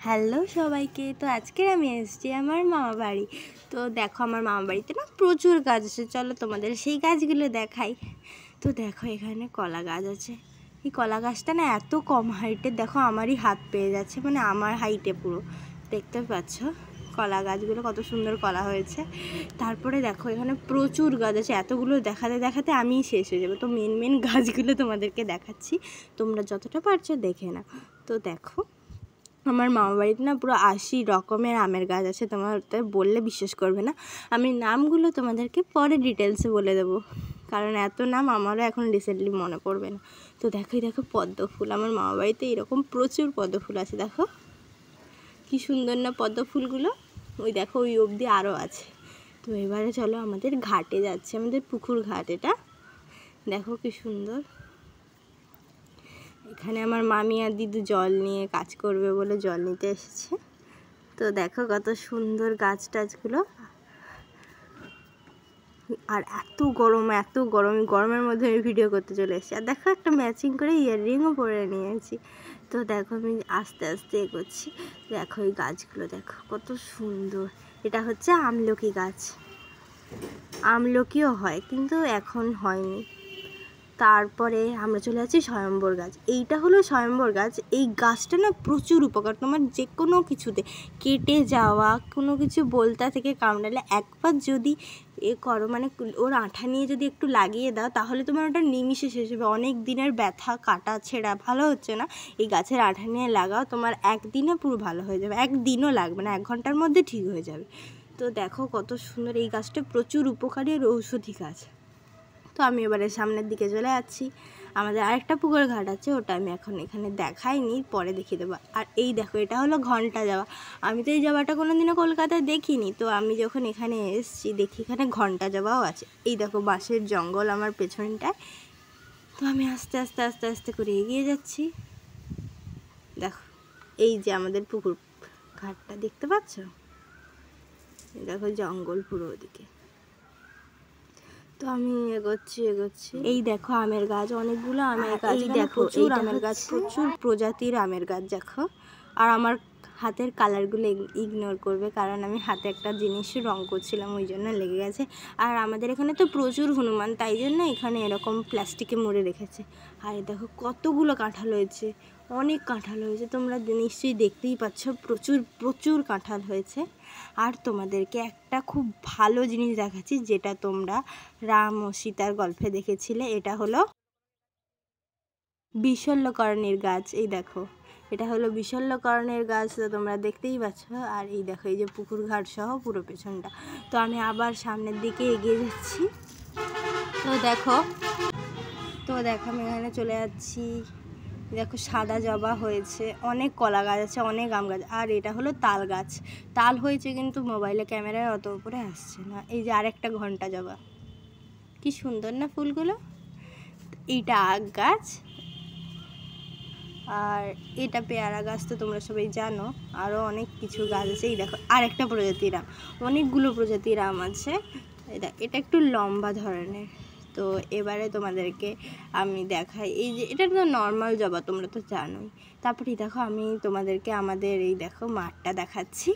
Hello সবাইকে। তো আজকের আমি এসেছি আমার মামা বাড়ি। তো দেখো আমার মামা বাড়িতে না প্রচুর গাছ আছে, চলো তোমাদের সেই গাছগুলো দেখাই। তো দেখো এখানে কলা গাছ আছে। এই কলা গাছটা না এত কম হাইটের, দেখো আমারই হাত পেয়ে যাচ্ছে, মানে আমার হাইটে পুরো, দেখতে পাচ্ছ কলা গাছগুলো কত সুন্দর কলা হয়েছে। তারপরে দেখো এখানে প্রচুর গাছ আছে, এতগুলো দেখাতে দেখাতে আমিই শেষ হয়ে যাবে। তো মেন গাছগুলো তোমাদেরকে দেখাচ্ছি, তোমরা যতটা পারছো দেখে না। তো দেখো আমার মামা বাড়িতে না পুরো 80 রকমের আমের গাছ আছে, তোমাদের বললে বিশ্বাস করবে না। আমি নামগুলো তোমাদেরকে পরে ডিটেলসে বলে দেবো, কারণ এত নাম আমারও এখন রিসেন্টলি মনে পড়বে না। তো দেখো পদ্ম ফুল, আমার মামা বাড়িতে এরকম প্রচুর পদ্ম ফুল আছে। দেখো কি সুন্দর না পদ্ম ফুলগুলো, ওই দেখো ওই অবধি আরও আছে। তো এবারে চলো আমাদের ঘাটে যাচ্ছে, আমাদের পুকুর ঘাট এটা, দেখো কি সুন্দর। এখানে আমার মামি আর দিদু জল নিয়ে কাজ করবে বলে জল নিতে এসেছে। তো দেখো কত সুন্দর গাছ টাছগুলো, আর এত গরম গরমের মধ্যে আমি ভিডিও করতে চলে এসেছি। আর দেখো একটা ম্যাচিং করে ইয়াররিংও পরে নিয়েছি। তো দেখো আমি আস্তে আস্তে এগোচ্ছি, দেখো এই গাছগুলো দেখো কত সুন্দর। এটা হচ্ছে আমলকি গাছ, আমলকিও হয় কিন্তু এখন হয়নি। তারপরে আমরা চলে যাচ্ছি স্বয়ম্বর গাছ। এইটা হলো স্বয়ম্বর গাছ। এই গাছটা না প্রচুর উপকার, তোমার যে কোনো কিছুতে কেটে যাওয়া কোনো কিছু বলতা থেকে কামড়ালে একবার যদি করো, মানে ওর আঠা নিয়ে যদি একটু লাগিয়ে দাও, তাহলে তোমার ওটা নিমিষে শেষ হবে। অনেক দিনের ব্যথা কাটা ছেঁড়া ভালো হচ্ছে না, এই গাছের আঠা নিয়ে লাগাও, তোমার একদিনে পুরো ভালো হয়ে যাবে। একদিনও লাগবে না, 1 ঘন্টার মধ্যে ঠিক হয়ে যাবে। তো দেখো কত সুন্দর, এই গাছটা প্রচুর উপকারী আর ঔষধি গাছ। তো আমি এবারে সামনের দিকে চলে যাচ্ছি। আমাদের আরেকটা পুকুর ঘাট আছে, ওটা আমি এখন এখানে দেখাইনি, পরে দেখিয়ে দেবো। আর এই দেখো এটা হলো ঘন্টা যাওয়া। আমি তো এই যাওয়াটা কোনো দিনও কলকাতায় দেখিনি, তো আমি যখন এখানে এসেছি দেখি এখানে ঘন্টা যাওয়াও আছে। এই দেখো বাঁশের জঙ্গল আমার পেছনটায়। তো আমি আস্তে আস্তে আস্তে আস্তে করে এগিয়ে যাচ্ছি। দেখো এই যে আমাদের পুকুর ঘাটটা দেখতে পাচ্ছ, দেখো জঙ্গল পুরো ওদিকে। তো আমি এগোচ্ছি। এই দেখো আমের গাছ, অনেকগুলো আমের গাছ, এই দেখো প্রচুর আমের গাছ, প্রচুর প্রজাতির আমের গাছ দেখো। আর আমার হাতের কালারগুলো ইগনোর করবে, কারণ আমি হাতে একটা জিনিস রং করছিলাম, ওই জন্য লেগে গেছে। আর আমাদের এখানে তো প্রচুর হনুমান, তাই জন্য এখানে এরকম প্লাস্টিকে মুড়ে রেখেছে। আর দেখো কতগুলো কাঁঠাল হয়েছে, অনেক কাঁঠাল হয়েছে, তোমরা নিশ্চয়ই দেখতেই পাচ্ছ, প্রচুর কাঁঠাল হয়েছে। আর তোমাদেরকে একটা খুব ভালো জিনিস দেখাচ্ছি, যেটা তোমরা রাম ও সীতার গল্পে দেখেছিলে। এটা হলো বিশল্যকরণীর গাছ। এই দেখো এটা হলো বিশল্যকরণের গাছ, তো তোমরা দেখতেই পাচ্ছ। আর এই দেখো এই যে পুকুর ঘাট সহ পুরো পেছনটা। তো আমি আবার সামনের দিকে এগিয়ে যাচ্ছি। তো দেখো আমি এখানে চলে যাচ্ছি। দেখো সাদা জবা হয়েছে, অনেক কলা গাছ আছে, অনেক আম গাছ। আর এটা হলো তাল গাছ, তাল হয়েছে কিন্তু মোবাইলে ক্যামেরায় অত উপরে আসছে না। এই যে আরেকটা ঘন্টা জবা, কি সুন্দর না ফুলগুলো। এইটা আগ গাছ, আর এটা পেয়ারা গাছ, তো তোমরা সবাই জানো। আরও অনেক কিছু গাছ আছে। এই দেখো আরেকটা প্রজাতির আম, অনেকগুলো প্রজাতির আম আছে। এটা একটু লম্বা ধরনের। তো এবারে তোমাদেরকে আমি দেখাই, এই যে এটা তো নর্মাল জবা, তোমরা তো জানোই। তারপরে দেখো আমি তোমাদেরকে আমাদের এই দেখো মাঠটা দেখাচ্ছি,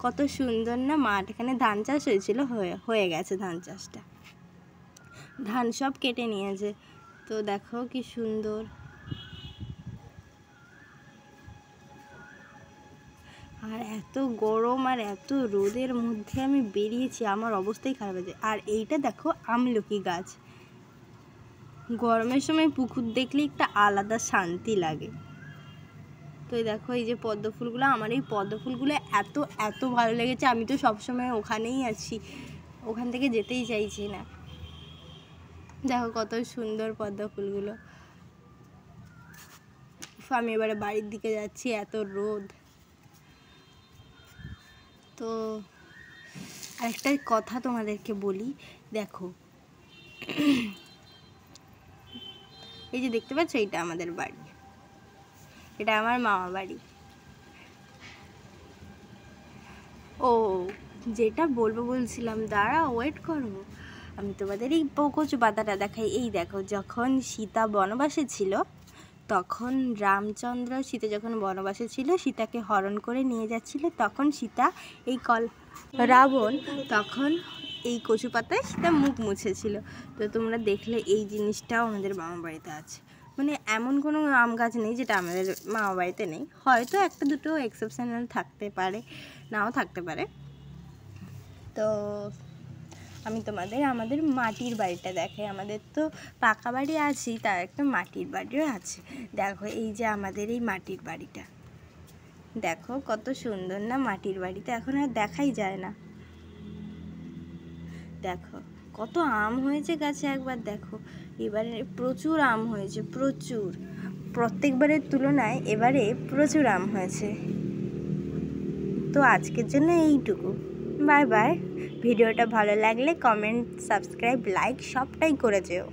কত সুন্দর না মাঠ। এখানে ধান চাষ হয়েছিল, হয়ে গেছে ধান চাষটা, ধান সব কেটে নিয়েছে। তো দেখো কি সুন্দর। আর এত গরম আর এত রোদের মধ্যে আমি বেরিয়েছি, আমার অবস্থাই খারাপ হয়েছে। আর এইটা দেখো আমলকি গাছ, গরমের সময় পুকুর দেখলে একটা আলাদা শান্তি লাগে। তো এই দেখো এই যে পদ্ম ফুলগুলো, আমার এই পদ্ম ফুলগুলো এত ভালো লেগেছে, আমি তো সবসময় ওখানেই আছি, ওখান থেকে যেতেই চাইছি না। দেখো কত সুন্দর পদ্ম ফুলগুলো। আমি এবারে বাড়ির দিকে যাচ্ছি, এত রোদ। তো আরেকটা কথা তোমাদেরকে বলি, দেখো এই যে দেখতে পাচ্ছ, এটা আমাদের বাড়ি, এটা আমার মামা বাড়ি। ও যেটা বলছিলাম, দাঁড়া ওয়েট করো, আমি তোমাদের এই কচু পাতাটা দেখাই। এই দেখো যখন সীতা বনবাসে ছিল, তখন রামচন্দ্র সীতা যখন বনবাসে ছিল, সীতাকে হরণ করে নিয়ে যাচ্ছিল, তখন সীতা রাবণ তখন এই কচু পাতায় সীতা মুখ মুছেছিল। তো তোমরা দেখলে এই জিনিসটাও আমাদের মামা বাড়িতে আছে। মানে এমন কোনো আম গাছ নেই যেটা আমাদের মামা বাড়িতে নেই, হয়তো একটা দুটো এক্সেপশনাল থাকতে পারে, নাও থাকতে পারে। তো আমি তোমাদের আমাদের মাটির বাড়িটা দেখাই। আমাদের তো পাকা বাড়ি আছেই, তার একটা মাটির বাড়িও আছে। দেখো এই যে আমাদের এই মাটির বাড়িটা, দেখো কত সুন্দর না মাটির বাড়িটা, এখন আর দেখাই যায় না। দেখো কত আম হয়েছে গাছে, একবার দেখো। এবারে প্রচুর আম হয়েছে, প্রচুর, প্রত্যেকবারের তুলনায় এবারে প্রচুর আম হয়েছে। তো আজকের জন্য এইটুকু, বাই বাই। ভিডিওটা ভালো লাগলে কমেন্ট, সাবস্ক্রাইব, লাইক সবটাই করে যেও।